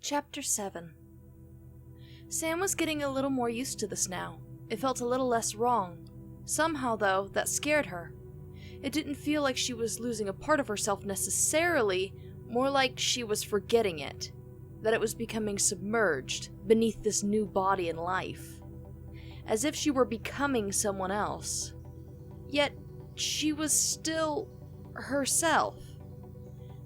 Chapter 7. Sam was getting a little more used to this now. It felt a little less wrong. Somehow, though, that scared her. It didn't feel like she was losing a part of herself necessarily, more like she was forgetting it. That it was becoming submerged beneath this new body and life. As if she were becoming someone else. Yet, she was still herself.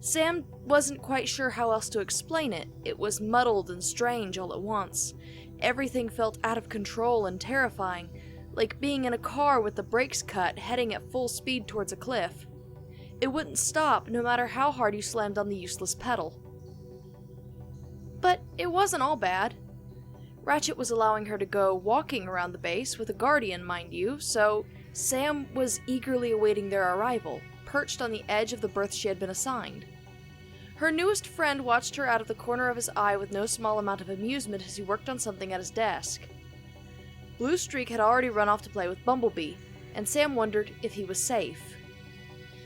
Sam wasn't quite sure how else to explain it. It was muddled and strange all at once. Everything felt out of control and terrifying, like being in a car with the brakes cut, heading at full speed towards a cliff. It wouldn't stop, no matter how hard you slammed on the useless pedal. But it wasn't all bad. Ratchet was allowing her to go walking around the base, with a guardian, mind you, so Sam was eagerly awaiting their arrival, perched on the edge of the berth she had been assigned. Her newest friend watched her out of the corner of his eye with no small amount of amusement as he worked on something at his desk. Bluestreak had already run off to play with Bumblebee, and Sam wondered if he was safe.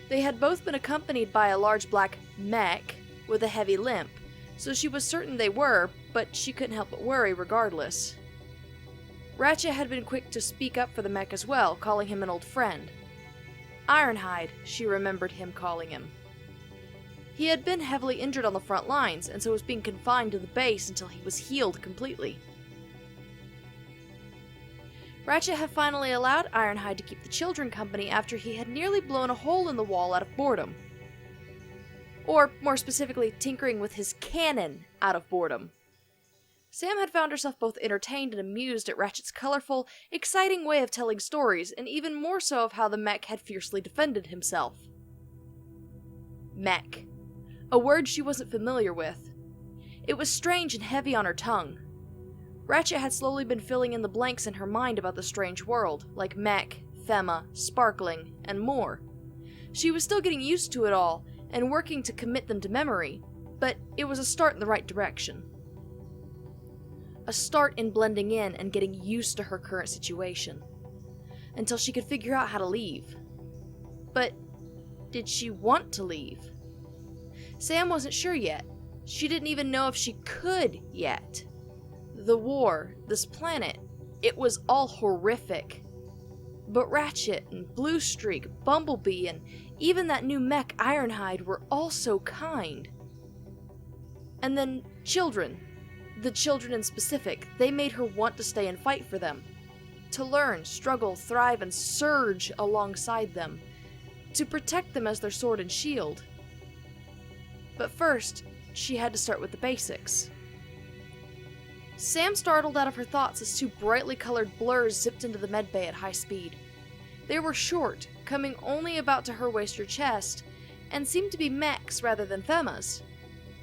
They had both been accompanied by a large black mech with a heavy limp, so she was certain they were, but she couldn't help but worry regardless. Ratchet had been quick to speak up for the mech as well, calling him an old friend. Ironhide, she remembered him calling him. He had been heavily injured on the front lines, and so was being confined to the base until he was healed completely. Ratchet had finally allowed Ironhide to keep the children company after he had nearly blown a hole in the wall out of boredom. Or, more specifically, tinkering with his cannon out of boredom. Sam had found herself both entertained and amused at Ratchet's colorful, exciting way of telling stories, and even more so of how the mech had fiercely defended himself. Mech. A word she wasn't familiar with. It was strange and heavy on her tongue. Ratchet had slowly been filling in the blanks in her mind about the strange world, like mech, Fema, sparkling, and more. She was still getting used to it all, and working to commit them to memory, but it was a start in the right direction. A start in blending in and getting used to her current situation. Until she could figure out how to leave. But did she want to leave? Sam wasn't sure yet. She didn't even know if she could yet. The war, this planet, it was all horrific. But Ratchet and Bluestreak, Bumblebee, and even that new mech Ironhide were all so kind. And then children. The children in specific, they made her want to stay and fight for them. To learn, struggle, thrive, and surge alongside them. To protect them as their sword and shield. But first, she had to start with the basics. Sam startled out of her thoughts as two brightly colored blurs zipped into the medbay at high speed. They were short, coming only about to her waist or chest, and seemed to be mechs rather than Femas.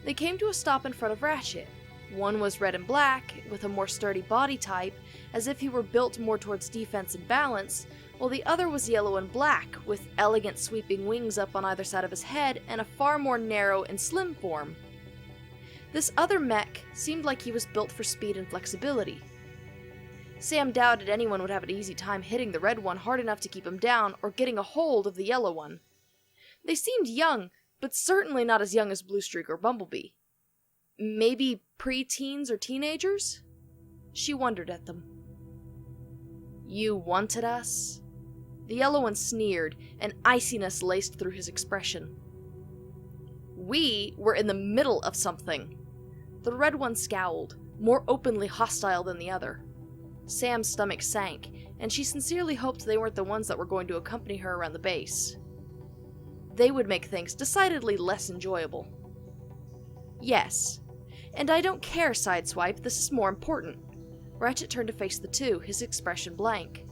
They came to a stop in front of Ratchet. One was red and black, with a more sturdy body type, as if he were built more towards defense and balance, while the other was yellow and black, with elegant sweeping wings up on either side of his head and a far more narrow and slim form. This other mech seemed like he was built for speed and flexibility. Sam doubted anyone would have an easy time hitting the red one hard enough to keep him down or getting a hold of the yellow one. They seemed young, but certainly not as young as Bluestreak or Bumblebee. Maybe pre-teens or teenagers? She wondered at them. You wanted us? The yellow one sneered, and iciness laced through his expression. We were in the middle of something. The red one scowled, more openly hostile than the other. Sam's stomach sank, and she sincerely hoped they weren't the ones that were going to accompany her around the base. They would make things decidedly less enjoyable. Yes. And I don't care, Sideswipe, this is more important. Ratchet turned to face the two, his expression blank.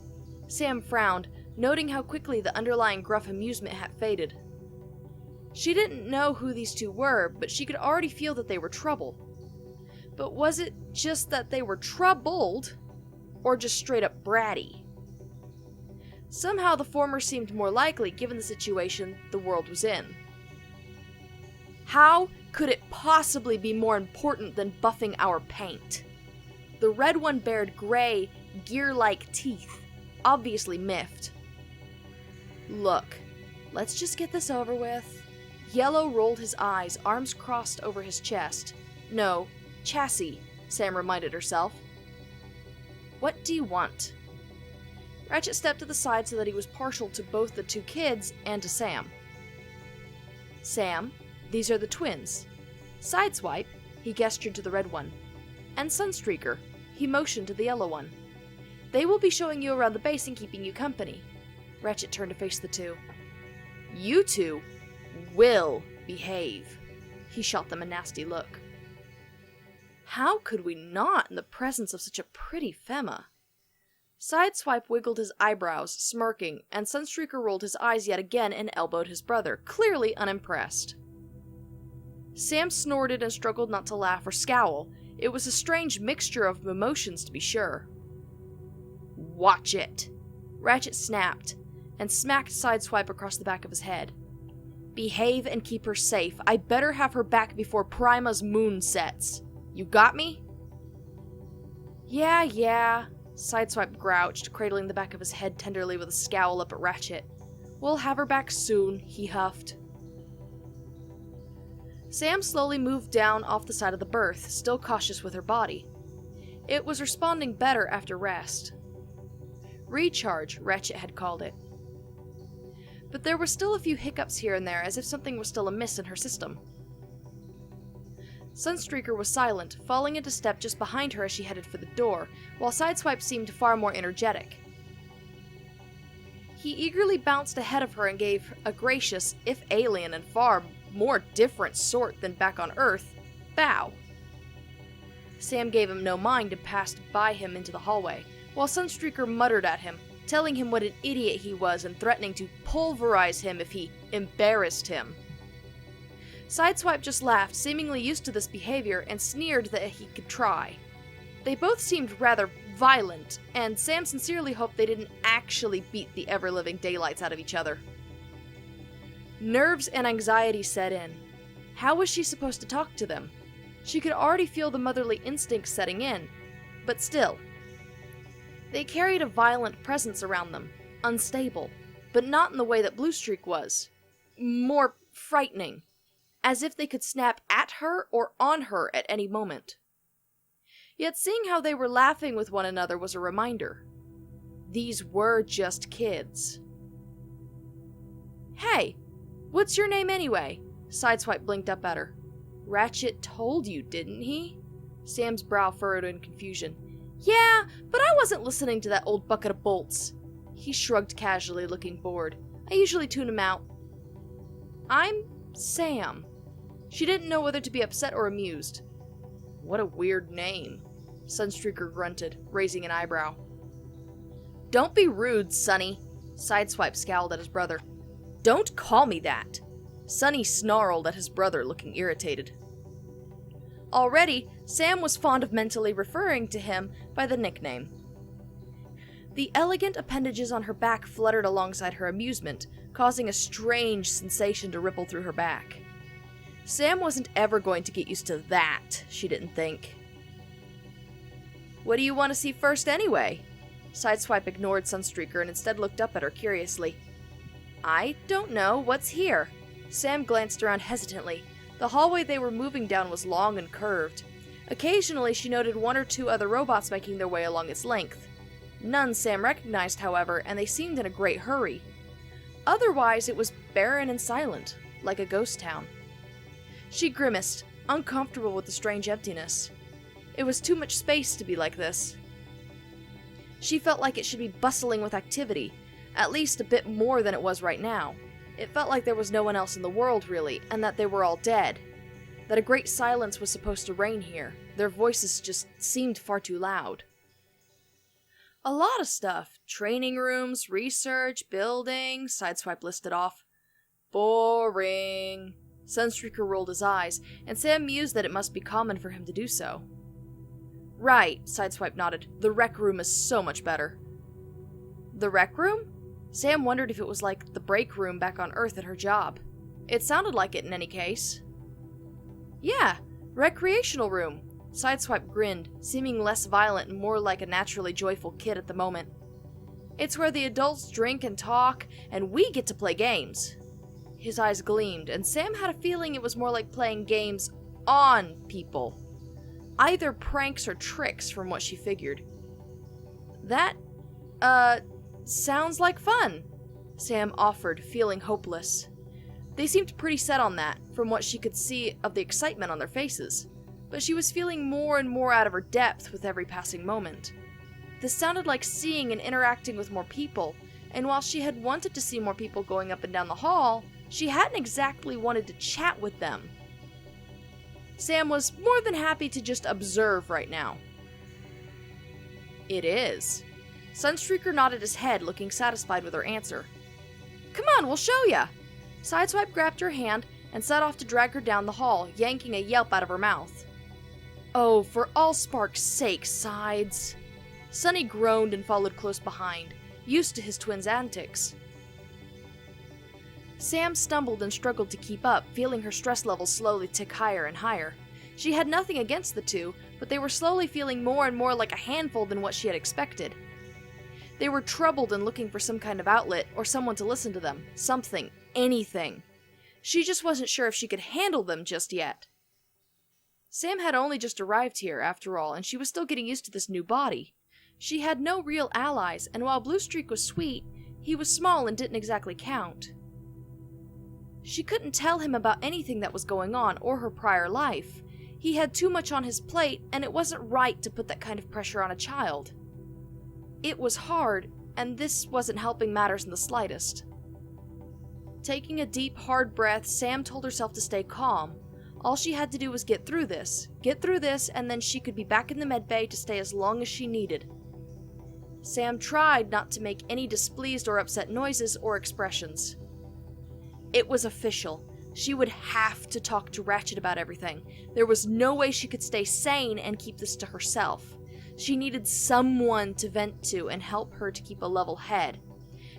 Sam frowned, noting how quickly the underlying gruff amusement had faded. She didn't know who these two were, but she could already feel that they were trouble. But was it just that they were troubled, or just straight up bratty? Somehow the former seemed more likely given the situation the world was in. How could it possibly be more important than buffing our paint? The red one bared gray, gear-like teeth, obviously miffed. Look, let's just get this over with. Yellow rolled his eyes, arms crossed over his chest. No, Chassis, Sam reminded herself. What do you want? Ratchet stepped to the side so that he was partial to both the two kids and to Sam. Sam, these are the twins. Sideswipe, he gestured to the red one. And Sunstreaker, he motioned to the yellow one. They will be showing you around the base and keeping you company. Ratchet turned to face the two. You two will behave. He shot them a nasty look. How could we not in the presence of such a pretty Femma? Sideswipe wiggled his eyebrows, smirking, and Sunstreaker rolled his eyes yet again and elbowed his brother, clearly unimpressed. Sam snorted and struggled not to laugh or scowl. It was a strange mixture of emotions, to be sure. Watch it! Ratchet snapped, and smacked Sideswipe across the back of his head. Behave and keep her safe. I better have her back before Prima's moon sets. You got me? Yeah, Sideswipe grouched, cradling the back of his head tenderly with a scowl up at Ratchet. We'll have her back soon, he huffed. Sam slowly moved down off the side of the berth, still cautious with her body. It was responding better after rest. Recharge, Ratchet had called it. But there were still a few hiccups here and there, as if something was still amiss in her system. Sunstreaker was silent, falling into step just behind her as she headed for the door, while Sideswipe seemed far more energetic. He eagerly bounced ahead of her and gave a gracious, if alien and far more different sort than back on Earth, bow. Sam gave him no mind and passed by him into the hallway, while Sunstreaker muttered at him, telling him what an idiot he was and threatening to pulverize him if he embarrassed him. Sideswipe just laughed, seemingly used to this behavior, and sneered that he could try. They both seemed rather violent, and Sam sincerely hoped they didn't actually beat the ever-living daylights out of each other. Nerves and anxiety set in. How was she supposed to talk to them? She could already feel the motherly instincts setting in, but still. They carried a violent presence around them, unstable, but not in the way that Bluestreak was. More frightening, as if they could snap at her or on her at any moment. Yet seeing how they were laughing with one another was a reminder. These were just kids. Hey, what's your name anyway? Sideswipe blinked up at her. Ratchet told you, didn't he? Sam's brow furrowed in confusion. Yeah, but I wasn't listening to that old bucket of bolts. He shrugged casually, looking bored. I usually tune him out. I'm Sam. She didn't know whether to be upset or amused. What a weird name, Sunstreaker grunted, raising an eyebrow. Don't be rude, Sonny, Sideswipe scowled at his brother. Don't call me that. Sonny snarled at his brother, looking irritated. Already, Sam was fond of mentally referring to him by the nickname. The elegant appendages on her back fluttered alongside her amusement, causing a strange sensation to ripple through her back. Sam wasn't ever going to get used to that, she didn't think. What do you want to see first anyway? Sideswipe ignored Sunstreaker and instead looked up at her curiously. I don't know. What's here? Sam glanced around hesitantly. The hallway they were moving down was long and curved. Occasionally, she noted one or two other robots making their way along its length. None Sam recognized, however, and they seemed in a great hurry. Otherwise, it was barren and silent, like a ghost town. She grimaced, uncomfortable with the strange emptiness. It was too much space to be like this. She felt like it should be bustling with activity, at least a bit more than it was right now. It felt like there was no one else in the world, really, and that they were all dead. That a great silence was supposed to reign here. Their voices just seemed far too loud. A lot of stuff. Training rooms, research, buildings, Sideswipe listed off. Boring. Sunstreaker rolled his eyes, and Sam mused that it must be common for him to do so. Right, Sideswipe nodded. The rec room is so much better. The rec room? Sam wondered if it was like the break room back on Earth at her job. It sounded like it in any case. Yeah, recreational room. Sideswipe grinned, seeming less violent and more like a naturally joyful kid at the moment. It's where the adults drink and talk, and we get to play games. His eyes gleamed, and Sam had a feeling it was more like playing games on people. Either pranks or tricks from what she figured. That, sounds like fun, Sam offered, feeling hopeless. They seemed pretty set on that, from what she could see of the excitement on their faces, but she was feeling more and more out of her depth with every passing moment. This sounded like seeing and interacting with more people, and while she had wanted to see more people going up and down the hall, she hadn't exactly wanted to chat with them. Sam was more than happy to just observe right now. It is. Sunstreaker nodded his head, looking satisfied with her answer. Come on, we'll show ya! Sideswipe grabbed her hand and set off to drag her down the hall, yanking a yelp out of her mouth. Oh, for Allspark's sake, Sides! Sunny groaned and followed close behind, used to his twin's antics. Sam stumbled and struggled to keep up, feeling her stress levels slowly tick higher and higher. She had nothing against the two, but they were slowly feeling more and more like a handful than what she had expected. They were troubled and looking for some kind of outlet, or someone to listen to them. Something. Anything. She just wasn't sure if she could handle them just yet. Sam had only just arrived here, after all, and she was still getting used to this new body. She had no real allies, and while Bluestreak was sweet, he was small and didn't exactly count. She couldn't tell him about anything that was going on, or her prior life. He had too much on his plate, and it wasn't right to put that kind of pressure on a child. It was hard, and this wasn't helping matters in the slightest. Taking a deep, hard breath, Sam told herself to stay calm. All she had to do was get through this, and then she could be back in the medbay to stay as long as she needed. Sam tried not to make any displeased or upset noises or expressions. It was official. She would have to talk to Ratchet about everything. There was no way she could stay sane and keep this to herself. She needed someone to vent to and help her to keep a level head.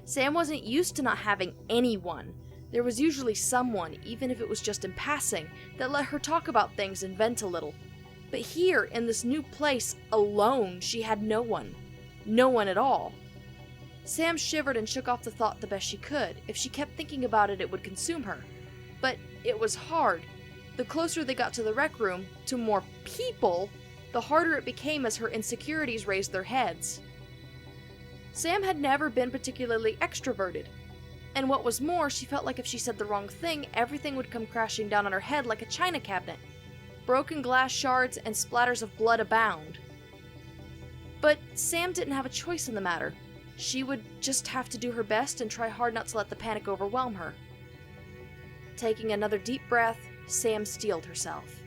Sam wasn't used to not having anyone. There was usually someone, even if it was just in passing, that let her talk about things and vent a little. But here, in this new place, alone, she had no one. No one at all. Sam shivered and shook off the thought the best she could. If she kept thinking about it, it would consume her. But it was hard. The closer they got to the rec room, to more people, the harder it became as her insecurities raised their heads. Sam had never been particularly extroverted. And what was more, she felt like if she said the wrong thing, everything would come crashing down on her head like a china cabinet. Broken glass shards and splatters of blood abound. But Sam didn't have a choice in the matter. She would just have to do her best and try hard not to let the panic overwhelm her. Taking another deep breath, Sam steeled herself.